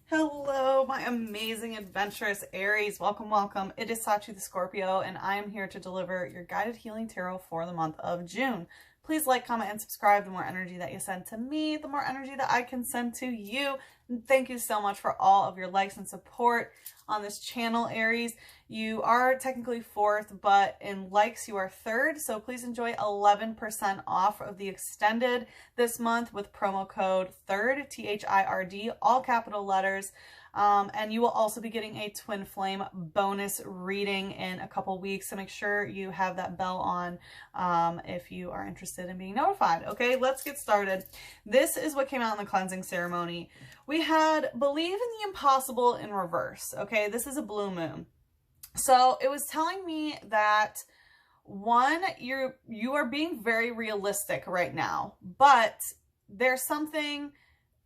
Hello, my amazing adventurous Aries. Welcome, welcome. It is Sachi the Scorpio, and I am here to deliver your guided healing tarot for the month of June. Please like, comment, and subscribe. The more energy that you send to me, the more energy that I can send to you. And thank you so much for all of your likes and support on this channel, Aries. You are technically fourth, but in likes you are third. So please enjoy 11% off of the extended this month with promo code THIRD, THIRD, all capital letters. And you will also be getting a twin flame bonus reading in a couple weeks. So make sure you have that bell on if you are interested in being notified. Okay, let's get started. This is what came out in the cleansing ceremony. We had believe in the impossible in reverse. Okay, this is a blue moon. So it was telling me that one, you are being very realistic right now, but there's something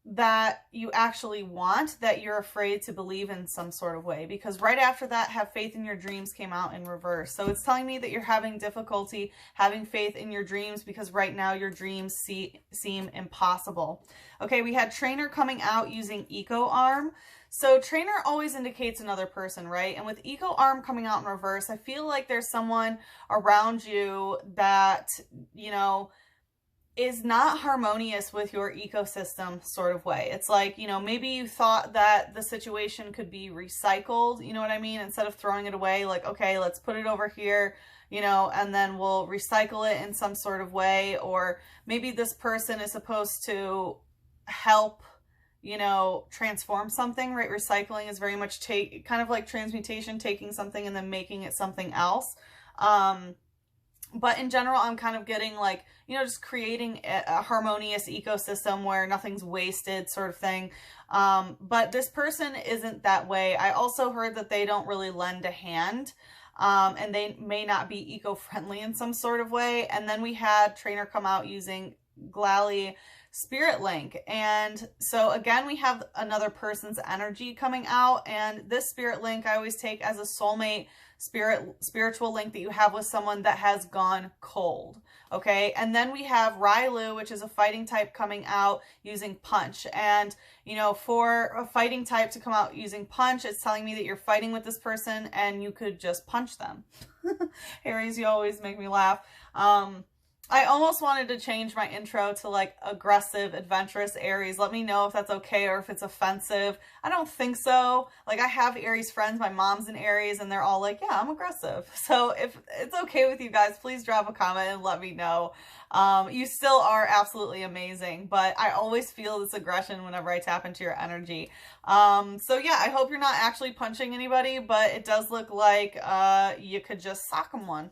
that you actually want that you're afraid to believe in some sort of way, because right after that, have faith in your dreams came out in reverse. So it's telling me that you're having difficulty having faith in your dreams because right now your dreams seem impossible. Okay, we had trainer coming out using eco arm. So trainer always indicates another person, right? And with eco arm coming out in reverse, I feel like there's someone around you that, you know, is not harmonious with your ecosystem sort of way. It's like, you know, maybe you thought that the situation could be recycled, you know what I mean? Instead of throwing it away, like, okay, let's put it over here, you know, and then we'll recycle it in some sort of way. Or maybe this person is supposed to help, you know, transform something, right? Recycling is very much kind of like transmutation, taking something and then making it something else. But in general, I'm kind of getting like, you know, just creating a harmonious ecosystem where nothing's wasted sort of thing. But this person isn't that way. I also heard that they don't really lend a hand. And they may not be eco-friendly in some sort of way. And then we had trainer come out using Glally Spirit Link. And so again, we have another person's energy coming out. And this Spirit Link I always take as a soulmate spiritual link that you have with someone that has gone cold. Okay, and then we have Rylu, which is a fighting type, coming out using punch. And you know, for a fighting type to come out using punch, it's telling me that you're fighting with this person and you could just punch them. Aries, you always make me laugh. I almost wanted to change my intro to like aggressive, adventurous Aries. Let me know if that's okay or if it's offensive. I don't think so. Like, I have Aries friends. My mom's an Aries and they're all like, yeah, I'm aggressive. So if it's okay with you guys, please drop a comment and let me know. You still are absolutely amazing, but I always feel this aggression whenever I tap into your energy. So yeah, I hope you're not actually punching anybody, but it does look like you could just sock them one.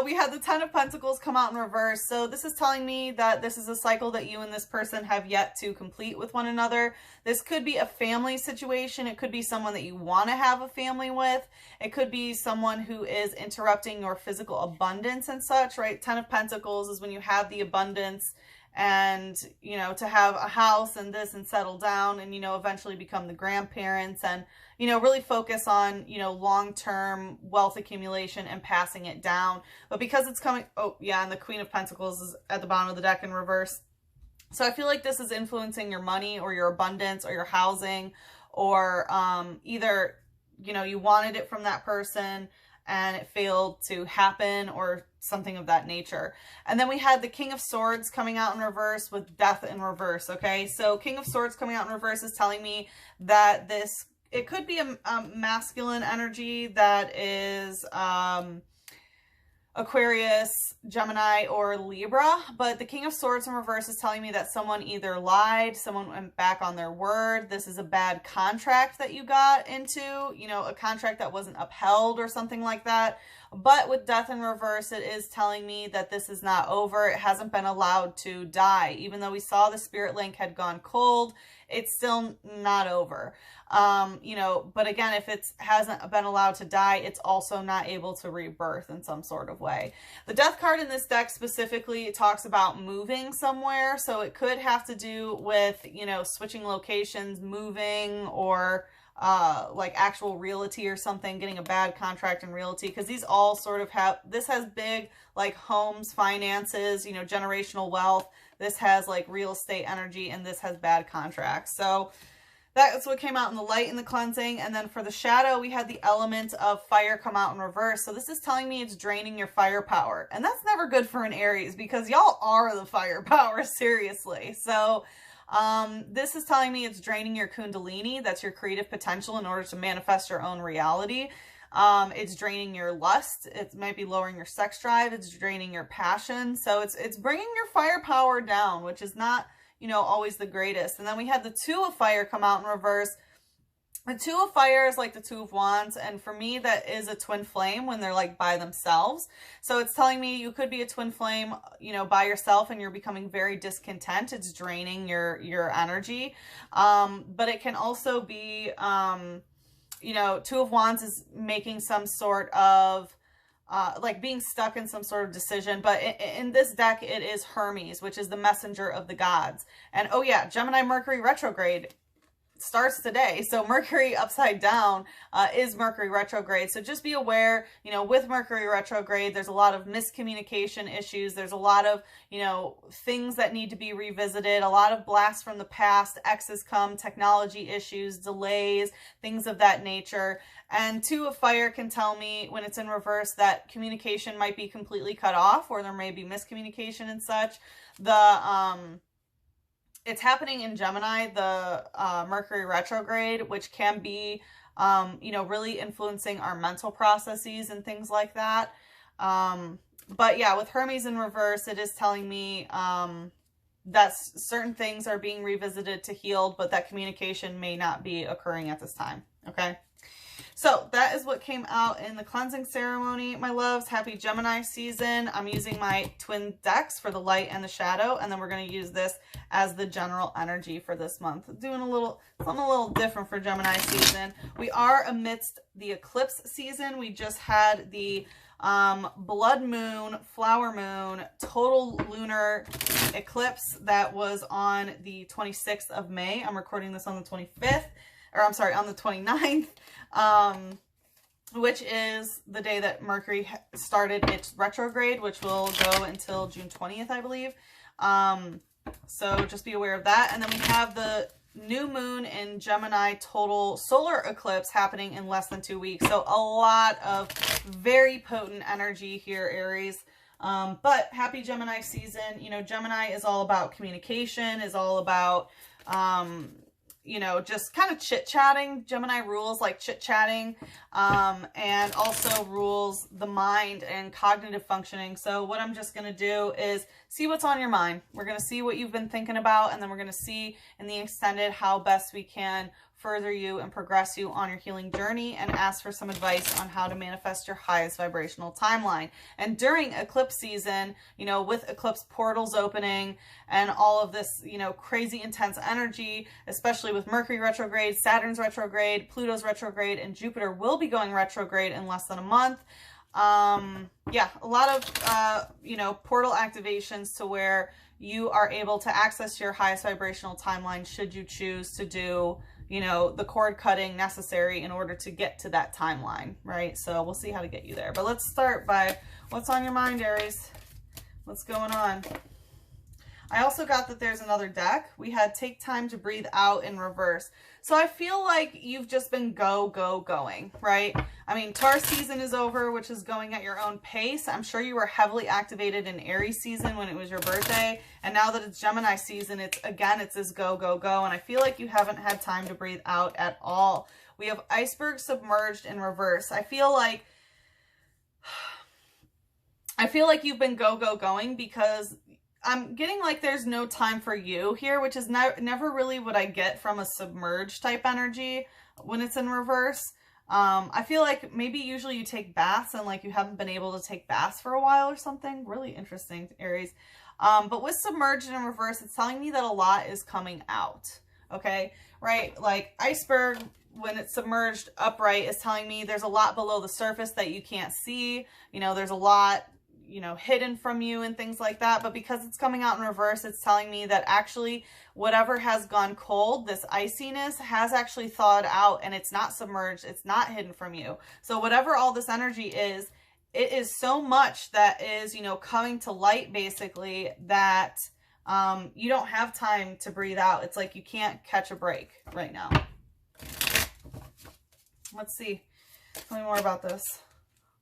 We had the Ten of Pentacles come out in reverse. So this is telling me that this is a cycle that you and this person have yet to complete with one another. This could be a family situation. It could be someone that you want to have a family with. It could be someone who is interrupting your physical abundance and such, right? Ten of Pentacles is when you have the abundance and, you know, to have a house and this and settle down and, you know, eventually become the grandparents and, you know, really focus on, you know, long-term wealth accumulation and passing it down. But because it's coming, oh yeah, and the Queen of Pentacles is at the bottom of the deck in reverse. So I feel like this is influencing your money or your abundance or your housing, or either, you know, you wanted it from that person and it failed to happen or something of that nature. And then we had the King of Swords coming out in reverse with Death in reverse, okay? So King of Swords coming out in reverse is telling me that it could be a masculine energy that is Aquarius, Gemini, or Libra, but the King of Swords in reverse is telling me that someone either lied, someone went back on their word, this is a bad contract that you got into, you know, a contract that wasn't upheld or something like that. But with Death in reverse, it is telling me that this is not over. It hasn't been allowed to die. Even though we saw the Spirit Link had gone cold, it's still not over. You know, but again, if it hasn't been allowed to die, it's also not able to rebirth in some sort of way. The Death card in this deck specifically talks about moving somewhere. So it could have to do with, you know, switching locations, moving, or like actual realty or something, getting a bad contract in realty, because these all sort of have, this has big like homes, finances, you know, generational wealth. This has like real estate energy, and this has bad contracts. So that's what came out in the light in the cleansing. And then for the shadow, we had the element of fire come out in reverse. So this is telling me it's draining your firepower. And that's never good for an Aries, because y'all are the firepower, seriously. So this is telling me it's draining your kundalini. That's your creative potential in order to manifest your own reality. It's draining your lust. It might be lowering your sex drive. It's draining your passion. So it's bringing your firepower down, which is not, you know, always the greatest. And then we had the Two of Fire come out in reverse. The Two of Fire is like the Two of Wands, and for me that is a twin flame when they're like by themselves. So it's telling me you could be a twin flame, you know, by yourself, and you're becoming very discontent. It's draining your energy. But it can also be, you know, Two of Wands is making some sort of like being stuck in some sort of decision. But in this deck, it is Hermes, which is the messenger of the gods. And oh yeah, Gemini Mercury retrograde starts today. So Mercury upside down is Mercury retrograde. So just be aware, you know, with Mercury retrograde, there's a lot of miscommunication issues. There's a lot of, you know, things that need to be revisited, a lot of blasts from the past, exes come, technology issues, delays, things of that nature. And Two of Fire can tell me when it's in reverse that communication might be completely cut off, or there may be miscommunication and such. It's happening in Gemini, the Mercury retrograde, which can be, you know, really influencing our mental processes and things like that. But yeah, with Hermes in reverse, it is telling me that certain things are being revisited to heal, but that communication may not be occurring at this time. Okay. So that is what came out in the cleansing ceremony, my loves. Happy Gemini season. I'm using my twin decks for the light and the shadow, and then we're going to use this as the general energy for this month. Doing something a little different for Gemini season. We are amidst the eclipse season. We just had the blood moon, flower moon, total lunar eclipse that was on the 26th of May. I'm recording this on the 25th. Or I'm sorry, on the 29th, which is the day that Mercury started its retrograde, which will go until June 20th, I believe. So just be aware of that. And then we have the new moon in Gemini total solar eclipse happening in less than 2 weeks. So a lot of very potent energy here, Aries. But happy Gemini season. You know, Gemini is all about communication, is all about, you know, just kind of chit-chatting. Gemini rules like chit-chatting, and also rules the mind and cognitive functioning. So what I'm just going to do is see what's on your mind. We're going to see what you've been thinking about, and then we're going to see in the extended how best we can further you and progress you on your healing journey, and ask for some advice on how to manifest your highest vibrational timeline. And during eclipse season, you know, with eclipse portals opening and all of this, you know, crazy intense energy, especially with Mercury retrograde, Saturn's retrograde, Pluto's retrograde, and Jupiter will be going retrograde in less than a month. Yeah, a lot of, you know, portal activations to where you are able to access your highest vibrational timeline should you choose to do, you know, the cord cutting necessary in order to get to that timeline, right? So we'll see how to get you there. But let's start by what's on your mind, Aries. What's going on? I also got that there's another deck. We had Take Time to Breathe Out in reverse. So I feel like you've just been going, right? I mean, Taurus season is over, which is going at your own pace. I'm sure you were heavily activated in Aries season when it was your birthday. And now that it's Gemini season, it's this go. And I feel like you haven't had time to breathe out at all. We have Iceberg submerged in reverse. I feel like you've been going because I'm getting like there's no time for you here, which is never really what I get from a submerged type energy when it's in reverse. I feel like maybe usually you take baths and like you haven't been able to take baths for a while or something. Really interesting, Aries. But with submerged in reverse, it's telling me that a lot is coming out. Okay, right? Like Iceberg, when it's submerged upright, is telling me there's a lot below the surface that you can't see. You know, there's a lot, you know, hidden from you and things like that. But because it's coming out in reverse, it's telling me that actually whatever has gone cold, this iciness has actually thawed out, and it's not submerged. It's not hidden from you. So whatever all this energy is, it is so much that is, you know, coming to light basically that You don't have time to breathe out. It's like you can't catch a break right now. Let's see. Tell me more about this.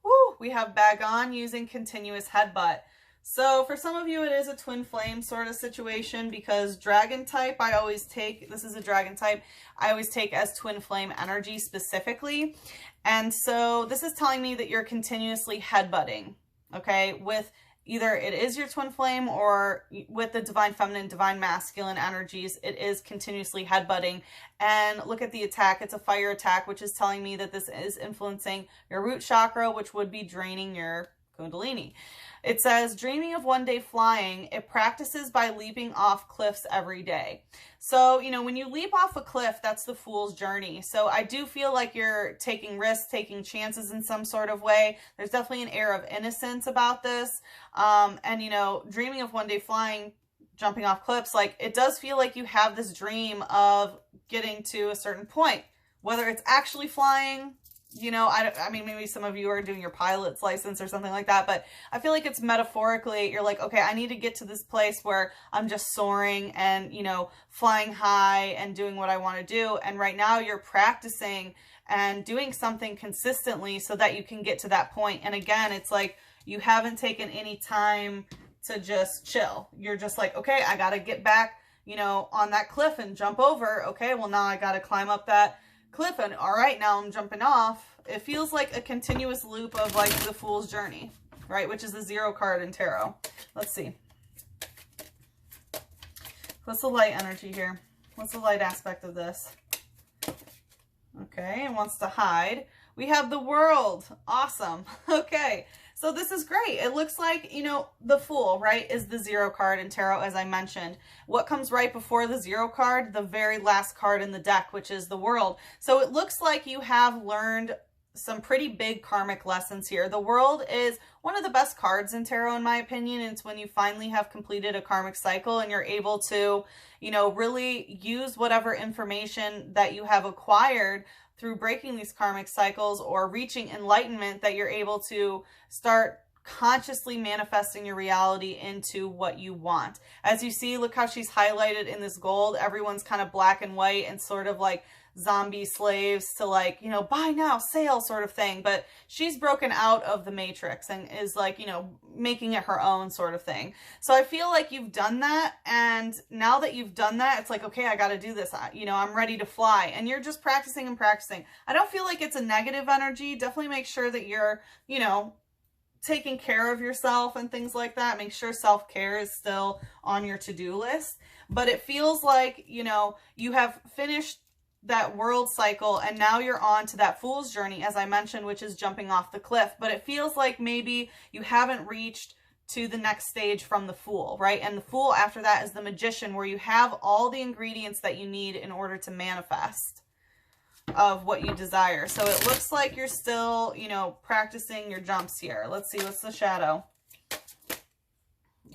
Woo, we have bag on using continuous headbutt. So for some of you, it is a twin flame sort of situation because dragon type, I always take, this is a dragon type, I always take as twin flame energy specifically. And so this is telling me that you're continuously headbutting, okay, with either it is your twin flame or with the divine feminine, divine masculine energies, it is continuously headbutting. And look at the attack. It's a fire attack, which is telling me that this is influencing your root chakra, which would be draining your Kundalini. It says, dreaming of one day flying, it practices by leaping off cliffs every day. So, you know, when you leap off a cliff, that's the fool's journey. So I do feel like you're taking risks, taking chances in some sort of way. There's definitely an air of innocence about this. And, you know, dreaming of one day flying, jumping off cliffs, like it does feel like you have this dream of getting to a certain point, whether it's actually flying. You know, I mean, maybe some of you are doing your pilot's license or something like that, but I feel like it's metaphorically, you're like, okay, I need to get to this place where I'm just soaring and, you know, flying high and doing what I want to do. And right now you're practicing and doing something consistently so that you can get to that point. And again, it's like you haven't taken any time to just chill. You're just like, okay, I got to get back, you know, on that cliff and jump over. Okay, well, now I got to climb up that cliff and all right, now I'm jumping off. It feels like a continuous loop of like the fool's journey, right? Which is the 0 card in tarot. Let's see. What's the light energy here? What's the light aspect of this? Okay, it wants to hide. We have the World. Awesome. Okay. So this is great. It looks like, you know, the Fool, right, is the 0 card in tarot, as I mentioned. What comes right before the 0 card? The very last card in the deck, which is the World. So it looks like you have learned some pretty big karmic lessons here. The World is one of the best cards in tarot, in my opinion. It's when you finally have completed a karmic cycle and you're able to, you know, really use whatever information that you have acquired through breaking these karmic cycles or reaching enlightenment, that you're able to start consciously manifesting your reality into what you want. As you see, look how she's highlighted in this gold. Everyone's kind of black and white and sort of like zombie slaves to like, you know, buy now, sale sort of thing. But she's broken out of the matrix and is like, you know, making it her own sort of thing. So I feel like you've done that. And now that you've done that, it's like, okay, I got to do this. You know, I'm ready to fly. And you're just practicing and practicing. I don't feel like it's a negative energy. Definitely make sure that you're, you know, taking care of yourself and things like that. Make sure self-care is still on your to-do list. But it feels like, you know, you have finished that World cycle and now you're on to that Fool's journey, as I mentioned, which is jumping off the cliff. But it feels like maybe you haven't reached to the next stage from the Fool, right? And the Fool after that is the Magician, where you have all the ingredients that you need in order to manifest of what you desire. So it looks like you're still, you know, practicing your jumps here. Let's see, what's the shadow?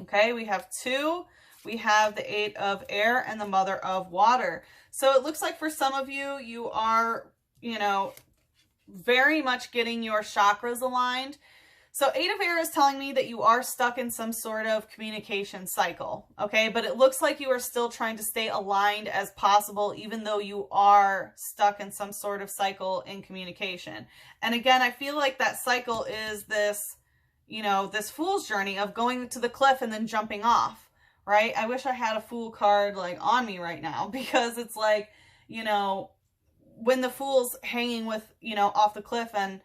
Okay, we have 2. We have the 8 of air and the Mother of water. So it looks like for some of you, you are, you know, very much getting your chakras aligned. So 8 of air is telling me that you are stuck in some sort of communication cycle, okay? But it looks like you are still trying to stay aligned as possible, even though you are stuck in some sort of cycle in communication. And again, I feel like that cycle is this, you know, this Fool's journey of going to the cliff and then jumping off. Right? I wish I had a Fool card like on me right now, because it's like, you know, when the Fool's hanging with, you know, off the cliff and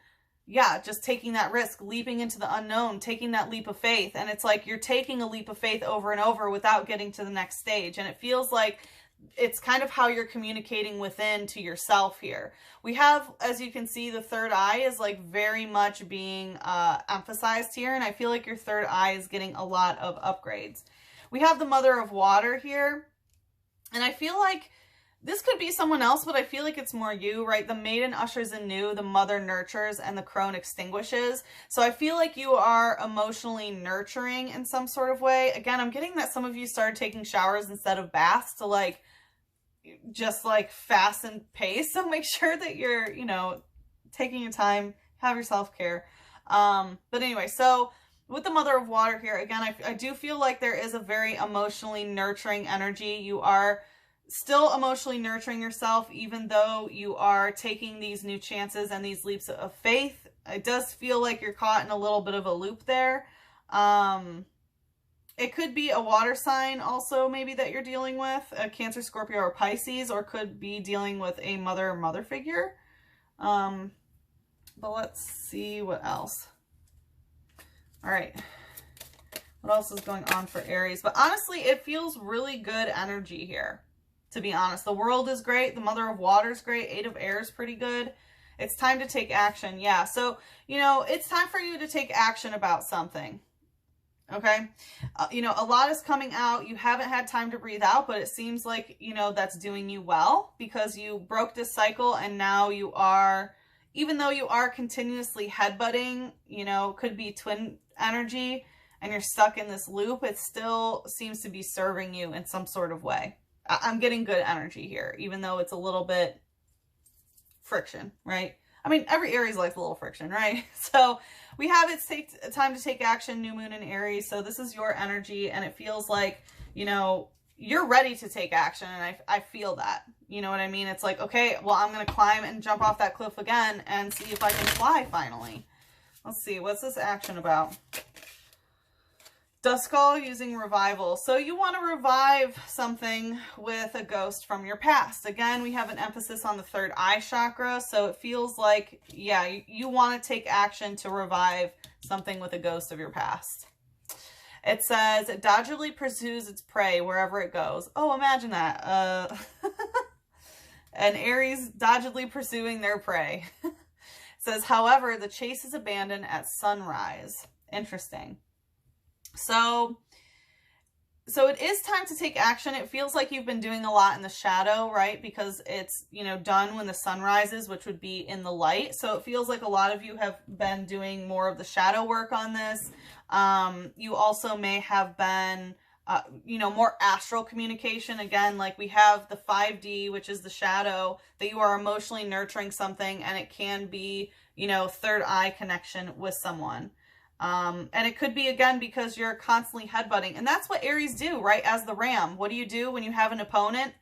yeah, just taking that risk, leaping into the unknown, taking that leap of faith. And it's like you're taking a leap of faith over and over without getting to the next stage. And it feels like it's kind of how you're communicating within to yourself here. We have, as you can see, the third eye is like very much being emphasized here. And I feel like your third eye is getting a lot of upgrades. We have the Mother of water here, and I feel like this could be someone else, but I feel like it's more you, right? The maiden ushers in new, the mother nurtures, and the crone extinguishes. So I feel like you are emotionally nurturing in some sort of way. Again, I'm getting that some of you started taking showers instead of baths to like, just like fast and pace. So make sure that you're, you know, taking your time, have your self-care. But anyway, so with the Mother of Water here, again, I do feel like there is a very emotionally nurturing energy. You are still emotionally nurturing yourself, even though you are taking these new chances and these leaps of faith. It does feel like you're caught in a little bit of a loop there. It could be a water sign also maybe that you're dealing with, a Cancer, Scorpio, or Pisces, or could be dealing with a mother figure. But let's see what else. All right. What else is going on for Aries? But honestly, it feels really good energy here, to be honest. The World is great. The Mother of Water is great. Eight of Air is pretty good. It's time to take action. Yeah. So, you know, it's time for you to take action about something. Okay. You know, a lot is coming out. You haven't had time to breathe out, but it seems like, you know, that's doing you well because you broke this cycle and now you are, even though you are continuously headbutting, you know, could be twin energy and you're stuck in this loop, it still seems to be serving you in some sort of way. I'm getting good energy here, even though it's a little bit friction, right? I mean, every Aries likes a little friction, right? So we have it's time to take action, new moon in Aries. So this is your energy and it feels like, you know, you're ready to take action. And I feel that, you know what I mean? It's like, okay, well, I'm going to climb and jump off that cliff again and see if I can fly finally. Let's see. What's this action about? Dust Call using revival. So you want to revive something with a ghost from your past. Again, we have an emphasis on the third eye chakra. So it feels like, yeah, you want to take action to revive something with a ghost of your past. It says, it doggedly pursues its prey wherever it goes. Oh, imagine that. An Aries doggedly pursuing their prey. It says, however, the chase is abandoned at sunrise. Interesting. So it is time to take action. It feels like you've been doing a lot in the shadow, right? Because it's, you know, done when the sun rises, which would be in the light. So it feels like a lot of you have been doing more of the shadow work on this. You also may have been, you know, more astral communication. Again, like we have the 5D, which is the shadow, that you are emotionally nurturing something, and it can be, you know, third eye connection with someone. And it could be, again, because you're constantly headbutting. And that's what Aries do, right? As the ram, what do you do when you have an opponent?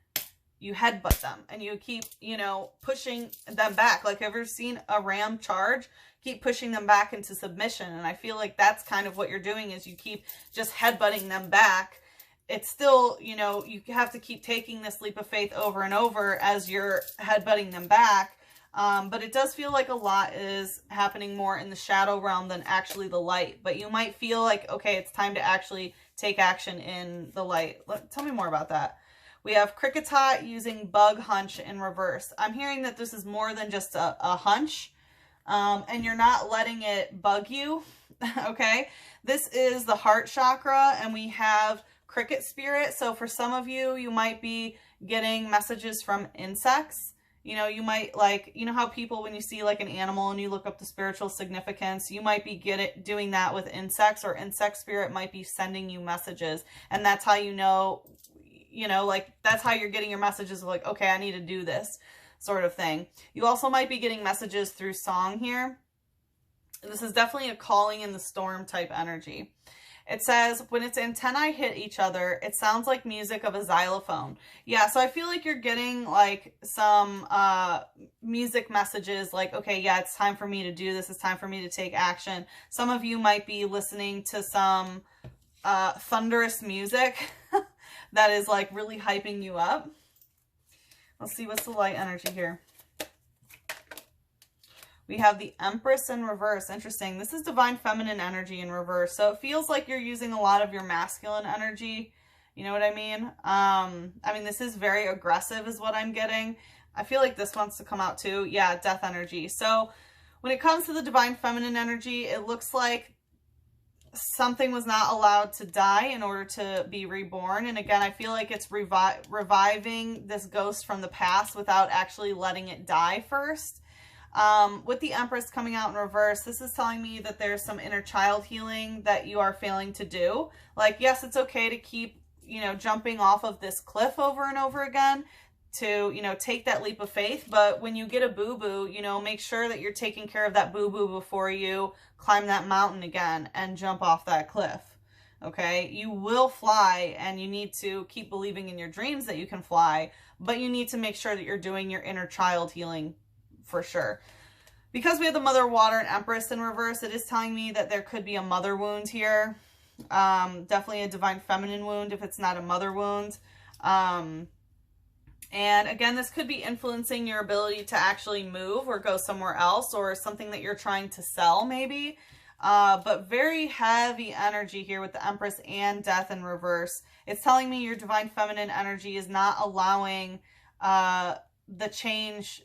You headbutt them and you keep, you know, pushing them back. Like, have you ever seen a ram charge? Keep pushing them back into submission. And I feel like that's kind of what you're doing, is you keep just headbutting them back. It's still, you know, you have to keep taking this leap of faith over and over as you're headbutting them back. But it does feel like a lot is happening more in the shadow realm than actually the light. But you might feel like, okay, it's time to actually take action in the light. Tell me more about that. We have Cricket's Hot using Bug Hunch in reverse. I'm hearing that this is more than just a hunch. And you're not letting it bug you. Okay. This is the heart chakra, and we have cricket spirit. So for some of you, you might be getting messages from insects. You know, you might, like, you know how people, when you see like an animal and you look up the spiritual significance, you might be doing that with insects, or insect spirit might be sending you messages. And that's how you know, like, that's how you're getting your messages of like, okay, I need to do this sort of thing. You also might be getting messages through song here. This is definitely a calling in the storm type energy. It says, when its antennae hit each other, it sounds like music of a xylophone. Yeah, so I feel like you're getting like some music messages like, okay, yeah, it's time for me to do this. It's time for me to take action. Some of you might be listening to some thunderous music that is like really hyping you up. Let's see, what's the light energy here? We have the Empress in reverse. Interesting. This is divine feminine energy in reverse. So it feels like you're using a lot of your masculine energy. You know what I mean? I mean, this is very aggressive is what I'm getting. I feel like this wants to come out too. Yeah, death energy. So when it comes to the divine feminine energy, it looks like something was not allowed to die in order to be reborn. And again, I feel like it's reviving this ghost from the past without actually letting it die first. With the Empress coming out in reverse, this is telling me that there's some inner child healing that you are failing to do. Like, yes, it's okay to keep, you know, jumping off of this cliff over and over again. to, you know, take that leap of faith. But when you get a boo-boo, you know, make sure that you're taking care of that boo-boo before you climb that mountain again and jump off that cliff. Okay, you will fly, and you need to keep believing in your dreams that you can fly, but you need to make sure that you're doing your inner child healing for sure. Because we have the Mother Water and Empress in reverse, it is telling me that there could be a mother wound here. Definitely a divine feminine wound if it's not a mother wound. And again, this could be influencing your ability to actually move or go somewhere else, or something that you're trying to sell maybe. But very heavy energy here with the Empress and Death in reverse. It's telling me your divine feminine energy is not allowing the change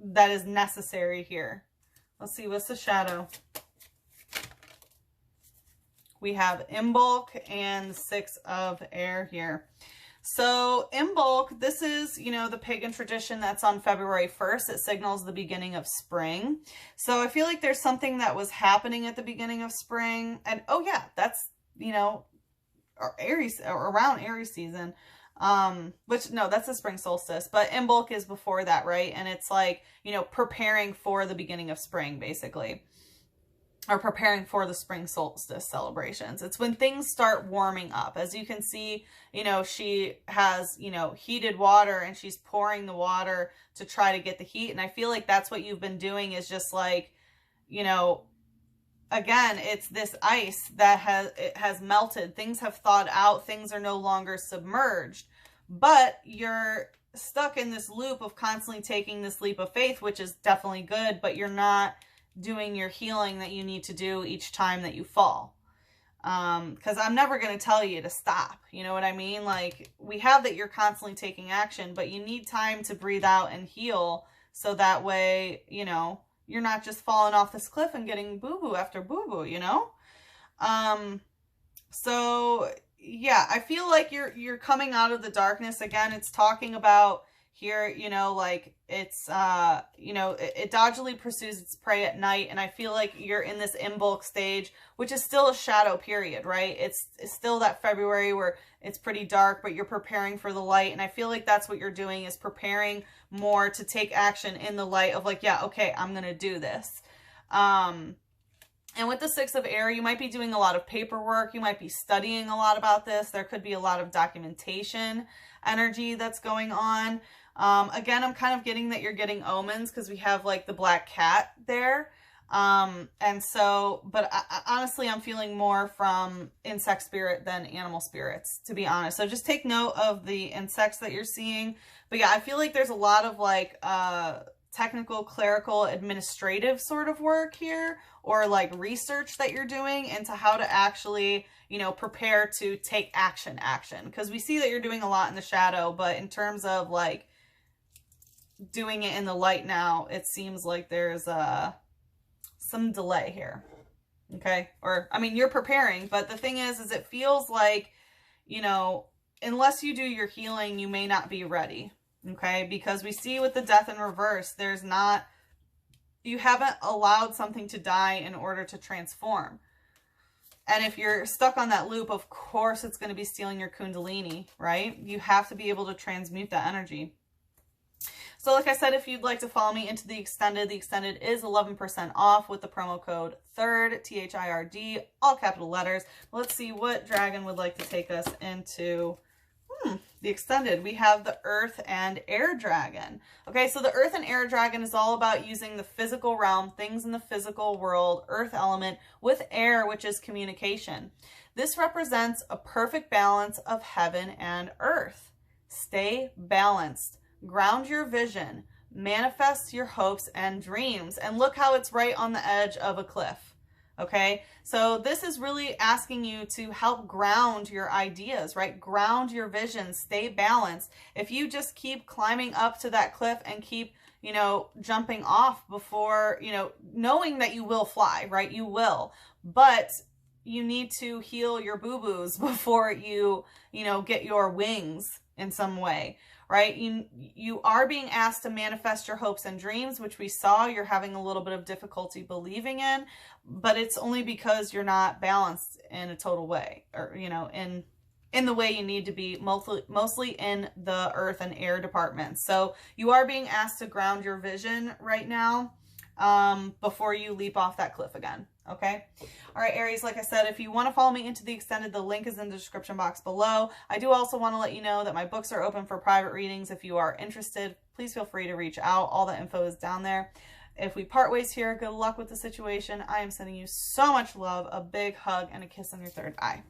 that is necessary here. Let's see, what's the shadow? We have Imbolc and 6 of Air here. So Imbolc, this is, you know, the pagan tradition that's on February 1st. It signals the beginning of spring. So I feel like there's something that was happening at the beginning of spring. And oh yeah, that's, you know, Aries, or around Aries season. Which, no, that's the spring solstice. But Imbolc is before that, right? And it's like, you know, preparing for the beginning of spring, basically. Or preparing for the spring solstice celebrations. It's when things start warming up. As you can see, you know, she has, you know, heated water, and she's pouring the water to try to get the heat. And I feel like that's what you've been doing, is just like, you know, again, it's this ice that has melted. Things have thawed out. Things are no longer submerged. But you're stuck in this loop of constantly taking this leap of faith, which is definitely good, but you're not doing your healing that you need to do each time that you fall. Because I'm never going to tell you to stop. You know what I mean? Like, we have that you're constantly taking action, but you need time to breathe out and heal, so that way, you know, you're not just falling off this cliff and getting boo-boo after boo-boo, you know? So yeah, I feel like you're coming out of the darkness. Again, it's talking about here, you know, like it's, you know, it dodgily pursues its prey at night. And I feel like you're in this Imbolc stage, which is still a shadow period, right? It's still that February where it's pretty dark, but you're preparing for the light. And I feel like that's what you're doing, is preparing more to take action in the light of like, yeah, okay, I'm going to do this. And with the 6 of Air, you might be doing a lot of paperwork. You might be studying a lot about this. There could be a lot of documentation energy that's going on. Again, I'm kind of getting that you're getting omens, because we have like the black cat there. And so, but honestly, I'm feeling more from insect spirit than animal spirits, to be honest. So just take note of the insects that you're seeing. But yeah, I feel like there's a lot of like, technical, clerical, administrative sort of work here, or like research that you're doing into how to actually, you know, prepare to take action. Because we see that you're doing a lot in the shadow, but in terms of like doing it in the light now, it seems like there's some delay here. Okay. Or, I mean, you're preparing, but the thing is it feels like, you know, unless you do your healing, you may not be ready. Okay. Because we see with the Death in reverse, there's not, you haven't allowed something to die in order to transform. And if you're stuck on that loop, of course, it's going to be stealing your Kundalini, right? You have to be able to transmute that energy. So like I said, if you'd like to follow me into the extended is 11% off with the promo code THIRD, THIRD, all capital letters. Let's see what dragon would like to take us into the extended. We have the Earth and Air Dragon. Okay, so the Earth and Air Dragon is all about using the physical realm, things in the physical world, earth element, with air, which is communication. This represents a perfect balance of heaven and earth. Stay balanced. Ground your vision. Manifest your hopes and dreams. And look how it's right on the edge of a cliff. Okay, so this is really asking you to help ground your ideas, right? Ground your vision, stay balanced. If you just keep climbing up to that cliff and keep, you know, jumping off before, you know, knowing that you will fly, right? You will, but you need to heal your boo-boos before you know, get your wings in some way. Right? You are being asked to manifest your hopes and dreams, which we saw you're having a little bit of difficulty believing in, but it's only because you're not balanced in a total way, or, you know, in in the way you need to be, mostly in the earth and air departments. So you are being asked to ground your vision right now before you leap off that cliff again. Okay. All right, Aries, like I said, if you want to follow me into the extended, the link is in the description box below. I do also want to let you know that my books are open for private readings. If you are interested, please feel free to reach out. All the info is down there. If we part ways here, good luck with the situation. I am sending you so much love, a big hug, and a kiss on your third eye.